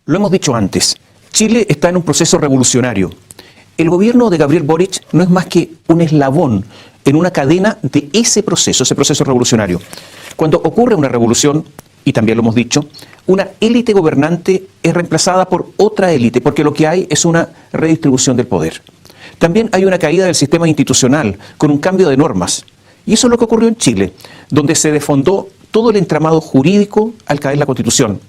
Lo hemos dicho antes, Chile está en un proceso revolucionario. El gobierno de Gabriel Boric no es más que un eslabón en una cadena de ese proceso revolucionario. Cuando ocurre una revolución, y también lo hemos dicho, una élite gobernante es reemplazada por otra élite, porque lo que hay es una redistribución del poder. También hay una caída del sistema institucional, con un cambio de normas. Y eso es lo que ocurrió en Chile, donde se desfondó todo el entramado jurídico al caer la Constitución.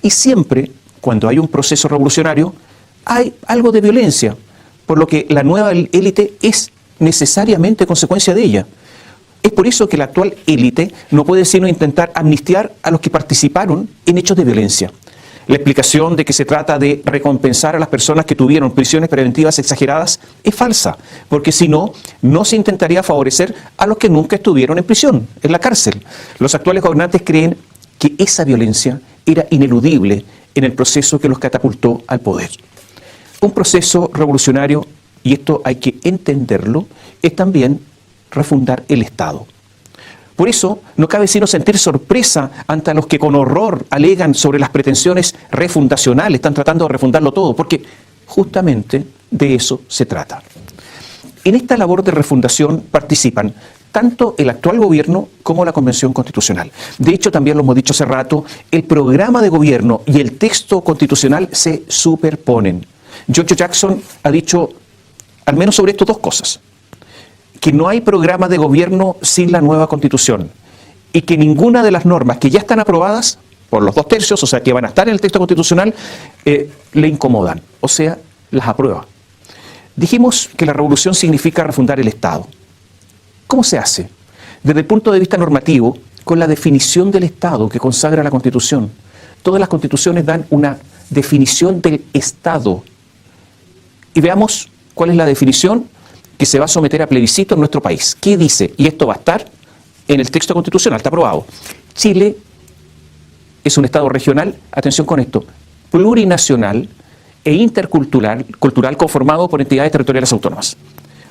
Y siempre, cuando hay un proceso revolucionario, hay algo de violencia, por lo que la nueva élite es necesariamente consecuencia de ella. Es por eso que la actual élite no puede sino intentar amnistiar a los que participaron en hechos de violencia. La explicación de que se trata de recompensar a las personas que tuvieron prisiones preventivas exageradas es falsa, porque si no, no se intentaría favorecer a los que nunca estuvieron en prisión, en la cárcel. Los actuales gobernantes creen que esa violencia era ineludible en el proceso que los catapultó al poder. Un proceso revolucionario, y esto hay que entenderlo, es también refundar el Estado. Por eso no cabe sino sentir sorpresa ante los que con horror alegan sobre las pretensiones refundacionales, están tratando de refundarlo todo, porque justamente de eso se trata. En esta labor de refundación participan tanto el actual gobierno como la Convención Constitucional. De hecho, también lo hemos dicho hace rato, el programa de gobierno y el texto constitucional se superponen. George Jackson ha dicho al menos sobre esto dos cosas: que no hay programa de gobierno sin la nueva Constitución y que ninguna de las normas que ya están aprobadas por los 2/3, o sea, que van a estar en el texto constitucional, le incomodan, o sea, las aprueba. Dijimos que la revolución significa refundar el Estado. ¿Cómo se hace? Desde el punto de vista normativo, con la definición del Estado que consagra la Constitución. Todas las constituciones dan una definición del Estado. Y veamos cuál es la definición que se va a someter a plebiscito en nuestro país. ¿Qué dice? Y esto va a estar en el texto constitucional, está aprobado. Chile es un Estado regional, atención con esto, plurinacional e intercultural conformado por entidades territoriales autónomas.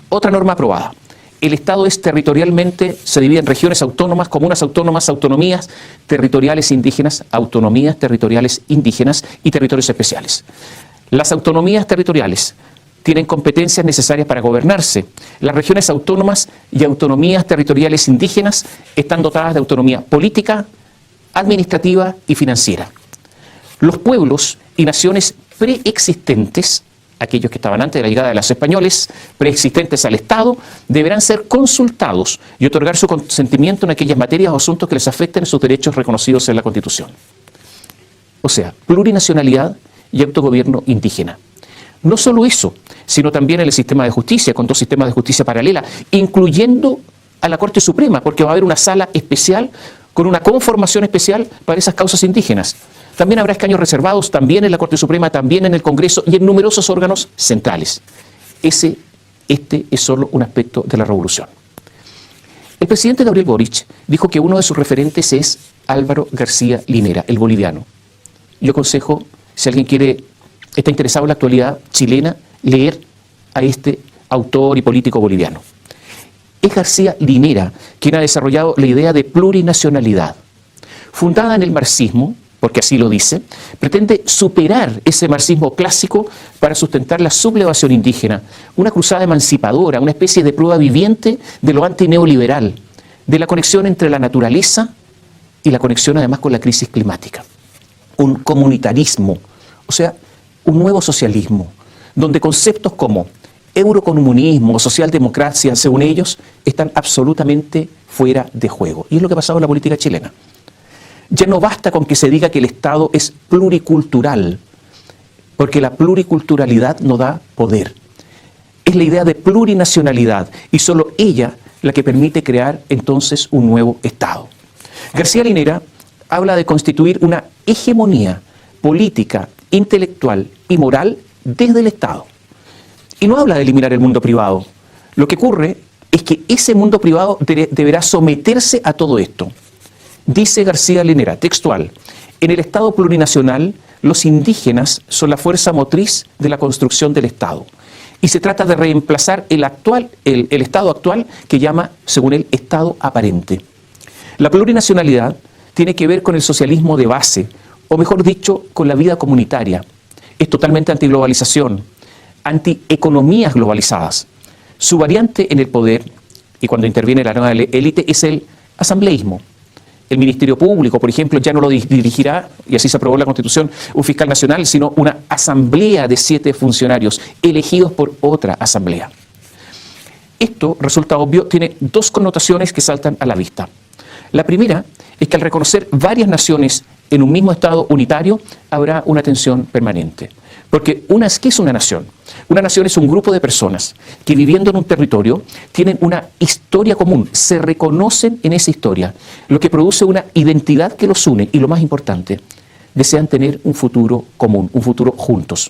Otra norma aprobada. El Estado es territorialmente, se divide en regiones autónomas, comunas autónomas, autonomías territoriales indígenas, autonomías territoriales indígenas y territorios especiales. Las autonomías territoriales tienen competencias necesarias para gobernarse. Las regiones autónomas y autonomías territoriales indígenas están dotadas de autonomía política, administrativa y financiera. Los pueblos y naciones preexistentes, aquellos que estaban antes de la llegada de los españoles, preexistentes al Estado, deberán ser consultados y otorgar su consentimiento en aquellas materias o asuntos que les afecten sus derechos reconocidos en la Constitución. O sea, plurinacionalidad y autogobierno indígena. No solo eso, sino también en el sistema de justicia, con dos sistemas de justicia paralela, incluyendo a la Corte Suprema, porque va a haber una sala especial con una conformación especial para esas causas indígenas. También habrá escaños reservados, también en la Corte Suprema, también en el Congreso y en numerosos órganos centrales. Este es solo un aspecto de la revolución. El presidente Gabriel Boric dijo que uno de sus referentes es Álvaro García Linera, el boliviano. Yo aconsejo, si alguien está interesado en la actualidad chilena, leer a este autor y político boliviano. Es García Linera quien ha desarrollado la idea de plurinacionalidad. Fundada en el marxismo, porque así lo dice, pretende superar ese marxismo clásico para sustentar la sublevación indígena, una cruzada emancipadora, una especie de prueba viviente de lo antineoliberal, de la conexión entre la naturaleza y la conexión además con la crisis climática. Un comunitarismo, o sea, un nuevo socialismo, donde conceptos como eurocomunismo o socialdemocracia, según ellos, están absolutamente fuera de juego. Y es lo que ha pasado en la política chilena. Ya no basta con que se diga que el Estado es pluricultural, porque la pluriculturalidad no da poder. Es la idea de plurinacionalidad y solo ella la que permite crear entonces un nuevo Estado. García Linera habla de constituir una hegemonía política, intelectual y moral desde el Estado. Y no habla de eliminar el mundo privado. Lo que ocurre es que ese mundo privado deberá someterse a todo esto. Dice García Linera, textual: en el Estado plurinacional, los indígenas son la fuerza motriz de la construcción del Estado. Y se trata de reemplazar el Estado actual que llama, según él, Estado aparente. La plurinacionalidad tiene que ver con el socialismo de base, o mejor dicho, con la vida comunitaria. Es totalmente antiglobalización, antieconomías globalizadas. Su variante en el poder, y cuando interviene la nueva élite, es el asambleísmo. El Ministerio Público, por ejemplo, ya no lo dirigirá, y así se aprobó en la Constitución, un fiscal nacional, sino una asamblea de 7 funcionarios elegidos por otra asamblea. Esto, resulta obvio, tiene 2 connotaciones que saltan a la vista. La primera es que al reconocer varias naciones en un mismo Estado unitario, habrá una tensión permanente. Porque ¿qué es una nación? Una nación es un grupo de personas que viviendo en un territorio tienen una historia común, se reconocen en esa historia, lo que produce una identidad que los une y lo más importante, desean tener un futuro común, un futuro juntos.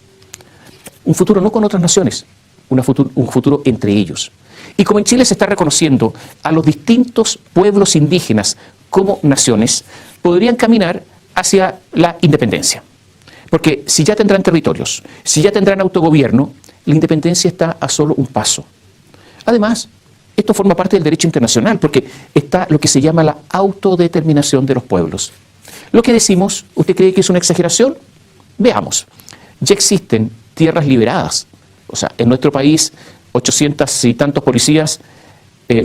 Un futuro no con otras naciones, un futuro entre ellos. Y como en Chile se está reconociendo a los distintos pueblos indígenas como naciones, podrían caminar hacia la independencia. Porque si ya tendrán territorios, si ya tendrán autogobierno, la independencia está a solo un paso. Además, esto forma parte del derecho internacional, porque está lo que se llama la autodeterminación de los pueblos. Lo que decimos, ¿usted cree que es una exageración? Veamos. Ya existen tierras liberadas. O sea, en nuestro país, 800 y tantos policías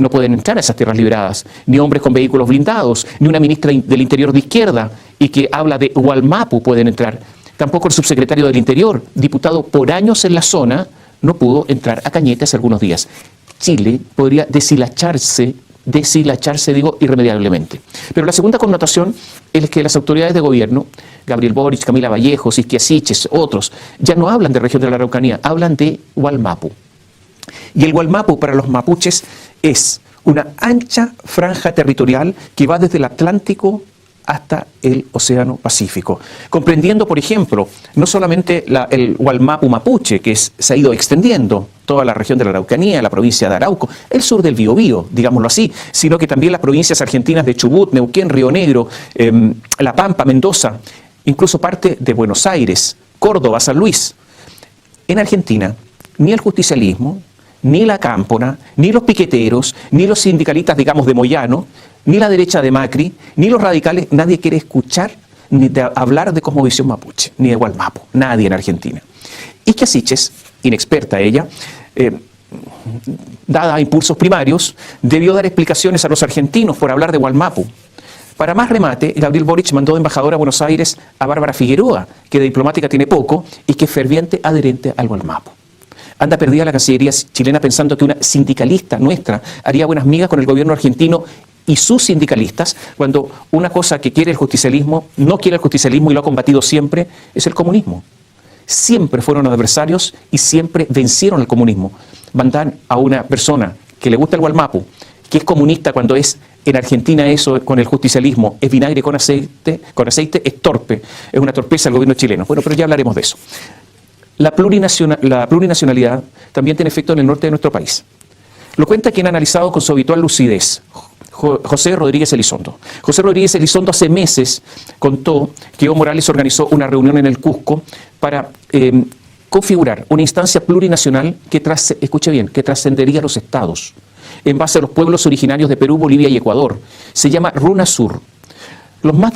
no pueden entrar a esas tierras liberadas, ni hombres con vehículos blindados, ni una ministra del Interior de izquierda y que habla de Wallmapu pueden entrar. Tampoco el subsecretario del Interior, diputado por años en la zona, no pudo entrar a Cañete hace algunos días. Chile podría deshilacharse irremediablemente. Pero la segunda connotación es que las autoridades de gobierno, Gabriel Boric, Camila Vallejos, Isquia Siches, otros, ya no hablan de región de la Araucanía, hablan de Wallmapu. Y el Wallmapu para los mapuches es una ancha franja territorial que va desde el Atlántico hasta el Océano Pacífico, comprendiendo, por ejemplo, no solamente el Wallmapu mapuche, que se ha ido extendiendo toda la región de la Araucanía, la provincia de Arauco, el sur del Biobío, digámoslo así, sino que también las provincias argentinas de Chubut, Neuquén, Río Negro, La Pampa, Mendoza, incluso parte de Buenos Aires, Córdoba, San Luis. En Argentina, ni el justicialismo, ni la cámpora, ni los piqueteros, ni los sindicalistas, digamos, de Moyano, ni la derecha de Macri, ni los radicales, nadie quiere escuchar ni hablar de cosmovisión mapuche, ni de Wallmapu, nadie en Argentina. Isquia Siches, inexperta ella, dada impulsos primarios, debió dar explicaciones a los argentinos por hablar de Wallmapu. Para más remate, Gabriel Boric mandó de embajadora a Buenos Aires a Bárbara Figueroa, que de diplomática tiene poco y que es ferviente adherente al Wallmapu. Anda perdida la Cancillería chilena pensando que una sindicalista nuestra haría buenas migas con el gobierno argentino y sus sindicalistas, cuando una cosa que quiere el justicialismo, no quiere el justicialismo y lo ha combatido siempre, es el comunismo. Siempre fueron adversarios y siempre vencieron el comunismo. Mandan a una persona que le gusta el Wallmapu, que es comunista cuando es en Argentina eso con el justicialismo, es vinagre con aceite, es torpe, es una torpeza el gobierno chileno. Bueno, pero ya hablaremos de eso. La plurinacionalidad también tiene efecto en el norte de nuestro país. Lo cuenta quien ha analizado con su habitual lucidez, José Rodríguez Elizondo. José Rodríguez Elizondo hace meses contó que Evo Morales organizó una reunión en el Cusco para configurar una instancia plurinacional que, escuche bien, que trascendería los estados, en base a los pueblos originarios de Perú, Bolivia y Ecuador. Se llama RUNASUR.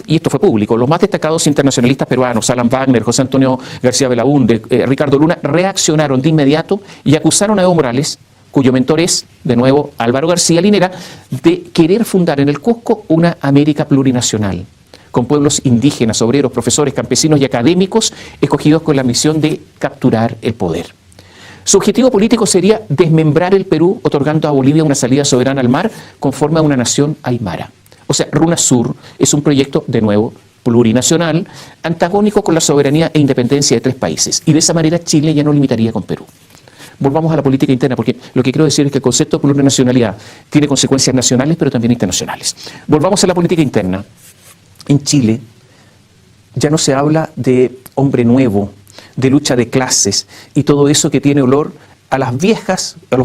Y esto fue público, los más destacados internacionalistas peruanos, Alan Wagner, José Antonio García Belaúnde, Ricardo Luna, reaccionaron de inmediato y acusaron a Evo Morales, cuyo mentor es, de nuevo, Álvaro García Linera, de querer fundar en el Cusco una América plurinacional, con pueblos indígenas, obreros, profesores, campesinos y académicos escogidos con la misión de capturar el poder. Su objetivo político sería desmembrar el Perú, otorgando a Bolivia una salida soberana al mar conforme a una nación aymara. O sea, RUNASUR es un proyecto, de nuevo, plurinacional, antagónico con la soberanía e independencia de 3 países. Y de esa manera Chile ya no limitaría con Perú. Volvamos a la política interna, porque lo que quiero decir es que el concepto de plurinacionalidad tiene consecuencias nacionales, pero también internacionales. Volvamos a la política interna. En Chile ya no se habla de hombre nuevo, de lucha de clases y todo eso que tiene olor a los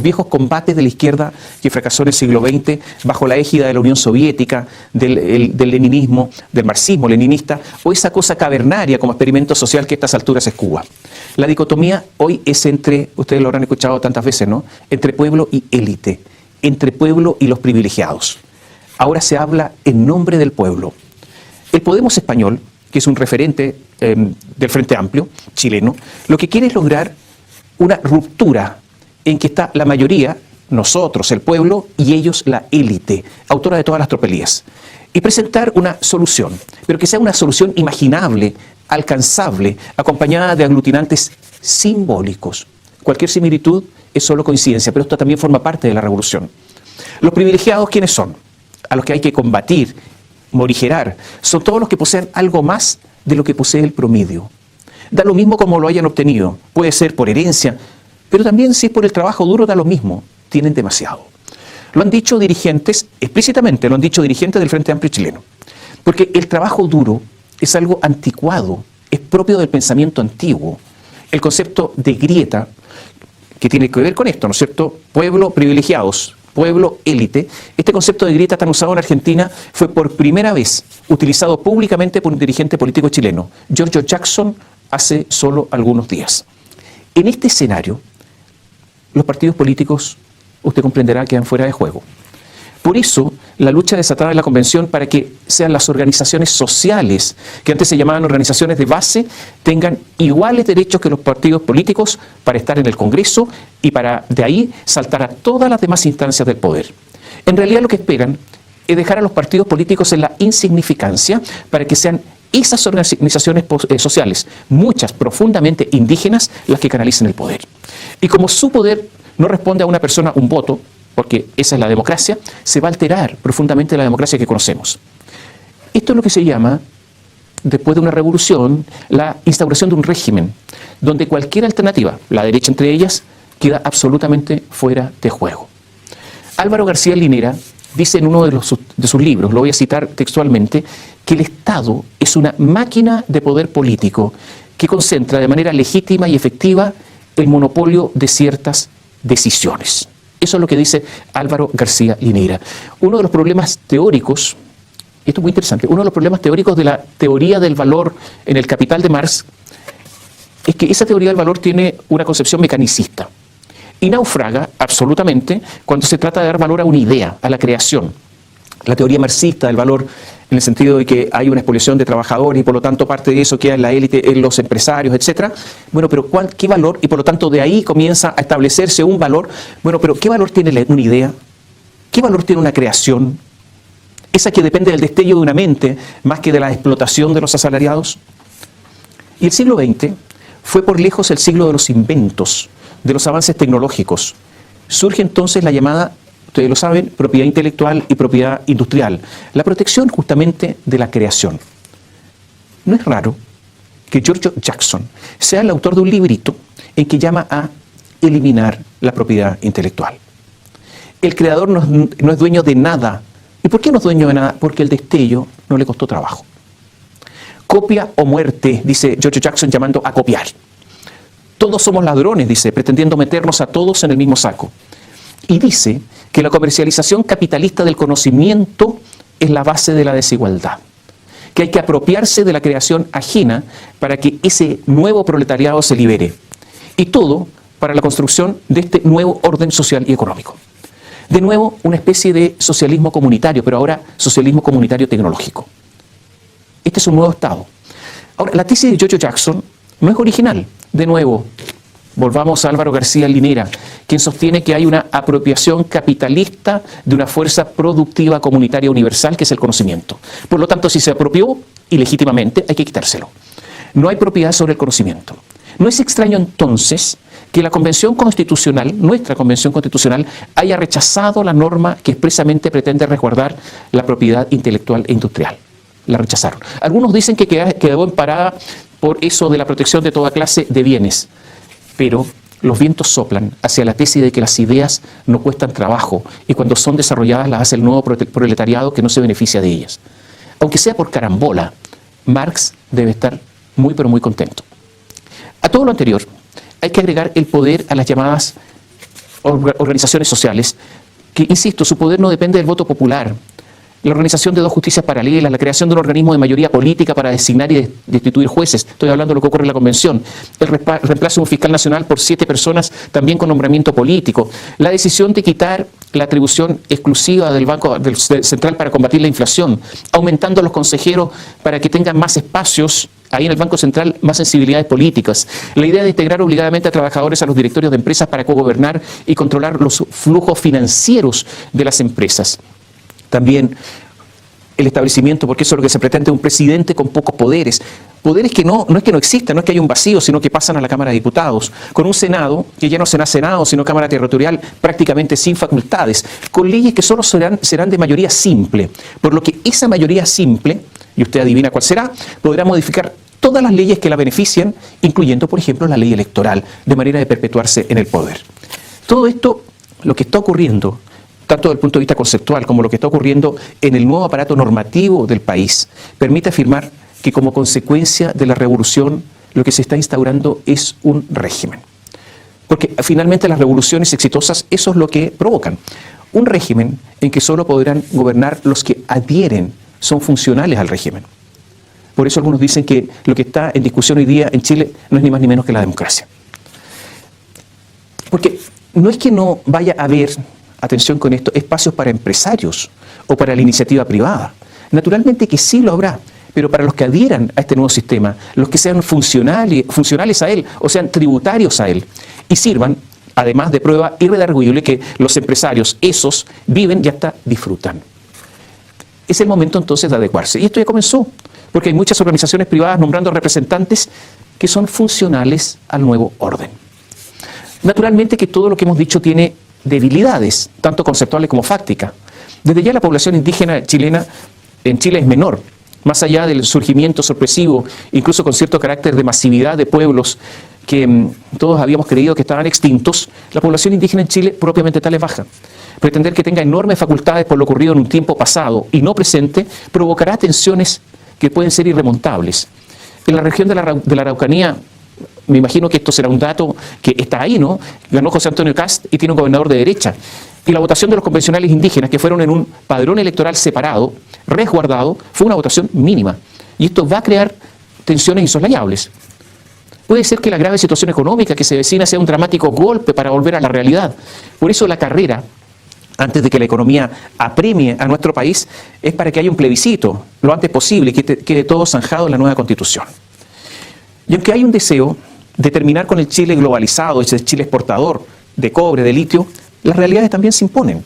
viejos combates de la izquierda que fracasó en el siglo XX bajo la égida de la Unión Soviética, del leninismo, del marxismo leninista, o esa cosa cavernaria como experimento social que a estas alturas es Cuba. La dicotomía hoy es entre, ustedes lo habrán escuchado tantas veces, ¿no?, entre pueblo y élite, entre pueblo y los privilegiados. Ahora se habla en nombre del pueblo. El Podemos español, que es un referente del Frente Amplio chileno, lo que quiere es lograr una ruptura en que está la mayoría, nosotros, el pueblo, y ellos, la élite, autora de todas las tropelías, y presentar una solución, pero que sea una solución imaginable, alcanzable, acompañada de aglutinantes simbólicos. Cualquier similitud es solo coincidencia, pero esto también forma parte de la revolución. Los privilegiados, ¿quiénes son? A los que hay que combatir, morigerar, son todos los que poseen algo más de lo que posee el promedio. Da lo mismo como lo hayan obtenido, puede ser por herencia, pero también si es por el trabajo duro da lo mismo, tienen demasiado. Lo han dicho dirigentes, explícitamente lo han dicho dirigentes del Frente Amplio chileno, porque el trabajo duro es algo anticuado, es propio del pensamiento antiguo. El concepto de grieta, que tiene que ver con esto, ¿no es cierto? Pueblo privilegiados, pueblo élite. Este concepto de grieta tan usado en Argentina fue por primera vez utilizado públicamente por un dirigente político chileno, Giorgio Jackson, hace solo algunos días. En este escenario, los partidos políticos, usted comprenderá, quedan fuera de juego. Por eso, la lucha desatada en la Convención para que sean las organizaciones sociales, que antes se llamaban organizaciones de base, tengan iguales derechos que los partidos políticos para estar en el Congreso y para de ahí saltar a todas las demás instancias del poder. En realidad lo que esperan es dejar a los partidos políticos en la insignificancia para que sean esas organizaciones sociales, muchas profundamente indígenas, las que canalicen el poder. Y como su poder no responde a una persona un voto, porque esa es la democracia, se va a alterar profundamente la democracia que conocemos. Esto es lo que se llama, después de una revolución, la instauración de un régimen, donde cualquier alternativa, la derecha entre ellas, queda absolutamente fuera de juego. Álvaro García Linera dice en uno de sus libros, lo voy a citar textualmente, que el Estado es una máquina de poder político que concentra de manera legítima y efectiva el monopolio de ciertas decisiones. Eso es lo que dice Álvaro García Linera. Uno de los problemas teóricos, y esto es muy interesante, uno de los problemas teóricos de la teoría del valor en el Capital de Marx es que esa teoría del valor tiene una concepción mecanicista y naufraga absolutamente cuando se trata de dar valor a una idea, a la creación. La teoría marxista del valor en el sentido de que hay una expoliación de trabajadores y por lo tanto parte de eso queda en la élite, en los empresarios, etcétera. Bueno, pero ¿qué valor? Y por lo tanto de ahí comienza a establecerse un valor. Bueno, pero ¿qué valor tiene una idea? ¿Qué valor tiene una creación? Esa que depende del destello de una mente más que de la explotación de los asalariados. Y el siglo XX fue por lejos el siglo de los inventos, de los avances tecnológicos. Surge entonces la llamada, ustedes lo saben, propiedad intelectual y propiedad industrial. La protección justamente de la creación. No es raro que Giorgio Jackson sea el autor de un librito en que llama a eliminar la propiedad intelectual. El creador no es dueño de nada. ¿Y por qué no es dueño de nada? Porque el destello no le costó trabajo. Copia o muerte, dice Giorgio Jackson llamando a copiar. Todos somos ladrones, dice, pretendiendo meternos a todos en el mismo saco. Y dice que la comercialización capitalista del conocimiento es la base de la desigualdad, que hay que apropiarse de la creación ajena para que ese nuevo proletariado se libere. Y todo para la construcción de este nuevo orden social y económico. De nuevo, una especie de socialismo comunitario, pero ahora socialismo comunitario tecnológico. Este es un nuevo Estado. Ahora, la tesis de Giorgio Jackson no es original. De nuevo, volvamos a Álvaro García Linera, quien sostiene que hay una apropiación capitalista de una fuerza productiva comunitaria universal que es el conocimiento. Por lo tanto, si se apropió ilegítimamente, hay que quitárselo. No hay propiedad sobre el conocimiento. No es extraño entonces que la Convención Constitucional, nuestra Convención Constitucional, haya rechazado la norma que expresamente pretende resguardar la propiedad intelectual e industrial. La rechazaron. Algunos dicen que quedó emparada por eso de la protección de toda clase de bienes, pero los vientos soplan hacia la tesis de que las ideas no cuestan trabajo y cuando son desarrolladas las hace el nuevo proletariado que no se beneficia de ellas. Aunque sea por carambola, Marx debe estar muy pero muy contento. A todo lo anterior, hay que agregar el poder a las llamadas organizaciones sociales, que, insisto, su poder no depende del voto popular. la organización de dos justicias paralelas, la creación de un organismo de mayoría política para designar y destituir jueces, estoy hablando de lo que ocurre en la Convención, el reemplazo de un fiscal nacional por 7 personas también con nombramiento político, la decisión de quitar la atribución exclusiva del Banco Central para combatir la inflación, aumentando a los consejeros para que tengan más espacios ahí en el Banco Central, más sensibilidades políticas. La idea de integrar obligadamente a trabajadores a los directorios de empresas para cogobernar y controlar los flujos financieros de las empresas. También el establecimiento, porque eso es lo que se pretende, un presidente con pocos poderes. Poderes que no es que no existan, no es que haya un vacío, sino que pasan a la Cámara de Diputados. Con un Senado, que ya no será Senado, sino Cámara Territorial, prácticamente sin facultades. Con leyes que solo serán de mayoría simple. Por lo que esa mayoría simple, y usted adivina cuál será, podrá modificar todas las leyes que la beneficien, incluyendo, por ejemplo, la ley electoral, de manera de perpetuarse en el poder. Todo esto, lo que está ocurriendo, tanto desde el punto de vista conceptual como lo que está ocurriendo en el nuevo aparato normativo del país, permite afirmar que como consecuencia de la revolución lo que se está instaurando es un régimen. Porque finalmente las revoluciones exitosas eso es lo que provocan. Un régimen en que solo podrán gobernar los que adhieren, son funcionales al régimen. Por eso algunos dicen que lo que está en discusión hoy día en Chile no es ni más ni menos que la democracia. Porque no es que no vaya a haber, atención con esto, espacios para empresarios o para la iniciativa privada. Naturalmente que sí lo habrá, pero para los que adhieran a este nuevo sistema, los que sean funcionales a él o sean tributarios a él y sirvan, además de prueba irredarguible que los empresarios, esos, viven y hasta disfrutan. Es el momento entonces de adecuarse. Y esto ya comenzó, porque hay muchas organizaciones privadas nombrando representantes que son funcionales al nuevo orden. Naturalmente que todo lo que hemos dicho tiene debilidades, tanto conceptuales como fácticas. Desde ya la población indígena chilena en Chile es menor, más allá del surgimiento sorpresivo, incluso con cierto carácter de masividad de pueblos que todos habíamos creído que estaban extintos, la población indígena en Chile propiamente tal es baja. Pretender que tenga enormes facultades por lo ocurrido en un tiempo pasado y no presente provocará tensiones que pueden ser irremontables. En la región de la Araucanía, me imagino que esto será un dato que está ahí, ¿no? Ganó José Antonio Kast y tiene un gobernador de derecha. Y la votación de los convencionales indígenas, que fueron en un padrón electoral separado, resguardado, fue una votación mínima. Y esto va a crear tensiones insoslayables. Puede ser que la grave situación económica que se avecina sea un dramático golpe para volver a la realidad. Por eso la carrera, antes de que la economía apremie a nuestro país, es para que haya un plebiscito lo antes posible y que quede todo zanjado en la nueva Constitución. Y aunque hay un deseo de terminar con el Chile globalizado, ese Chile exportador de cobre, de litio, las realidades también se imponen.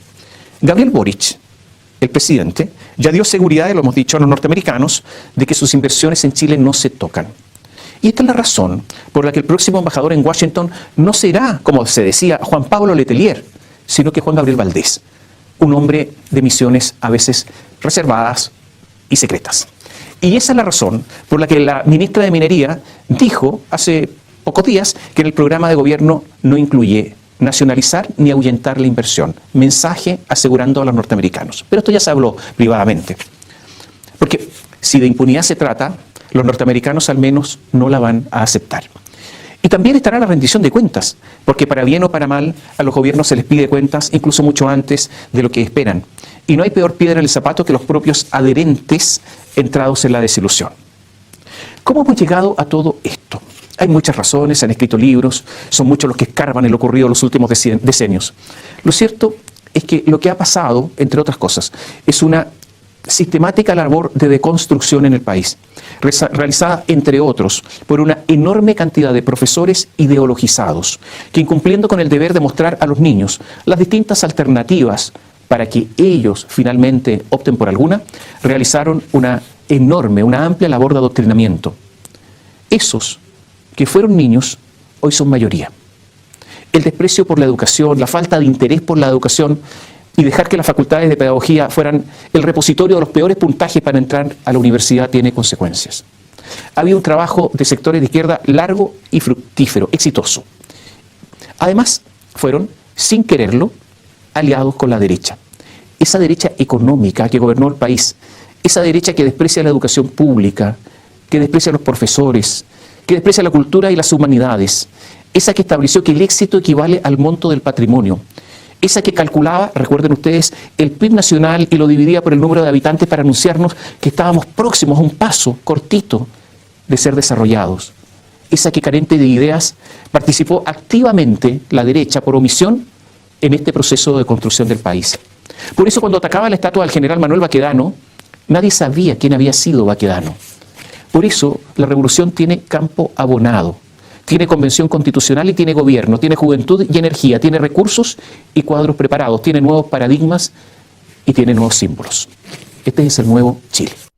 Gabriel Boric, el presidente, ya dio seguridad, lo hemos dicho a los norteamericanos, de que sus inversiones en Chile no se tocan. Y esta es la razón por la que el próximo embajador en Washington no será, como se decía, Juan Pablo Letelier, sino que Juan Gabriel Valdés, un hombre de misiones a veces reservadas y secretas. Y esa es la razón por la que la ministra de Minería dijo hace pocos días que en el programa de gobierno no incluye nacionalizar ni ahuyentar la inversión. Mensaje asegurando a los norteamericanos. Pero esto ya se habló privadamente. Porque si de impunidad se trata, los norteamericanos al menos no la van a aceptar. Y también estará la rendición de cuentas, porque para bien o para mal a los gobiernos se les pide cuentas incluso mucho antes de lo que esperan. Y no hay peor piedra en el zapato que los propios adherentes entrados en la desilusión. ¿Cómo hemos llegado a todo esto? Hay muchas razones, se han escrito libros, son muchos los que escarban en lo ocurrido en los últimos decenios. Lo cierto es que lo que ha pasado, entre otras cosas, es una sistemática labor de deconstrucción en el país, realizada, entre otros, por una enorme cantidad de profesores ideologizados, que incumpliendo con el deber de mostrar a los niños las distintas alternativas para que ellos finalmente opten por alguna, realizaron una enorme, una amplia labor de adoctrinamiento. Esos que fueron niños, hoy son mayoría. El desprecio por la educación, la falta de interés por la educación y dejar que las facultades de pedagogía fueran el repositorio de los peores puntajes para entrar a la universidad tiene consecuencias. Ha habido un trabajo de sectores de izquierda largo y fructífero, exitoso. Además, fueron, sin quererlo, aliados con la derecha. Esa derecha económica que gobernó el país, esa derecha que desprecia la educación pública, que desprecia a los profesores, que desprecia la cultura y las humanidades, esa que estableció que el éxito equivale al monto del patrimonio, Esa que calculaba, recuerden ustedes, el PIB nacional y lo dividía por el número de habitantes para anunciarnos que estábamos próximos a un paso cortito de ser desarrollados. Esa que, carente de ideas, participó activamente la derecha por omisión en este proceso de construcción del país. Por eso, cuando atacaba la estatua del general Manuel Baquedano, nadie sabía quién había sido Baquedano. Por eso, la revolución tiene campo abonado, tiene convención constitucional y tiene gobierno, tiene juventud y energía, tiene recursos y cuadros preparados, tiene nuevos paradigmas y tiene nuevos símbolos. Este es el nuevo Chile.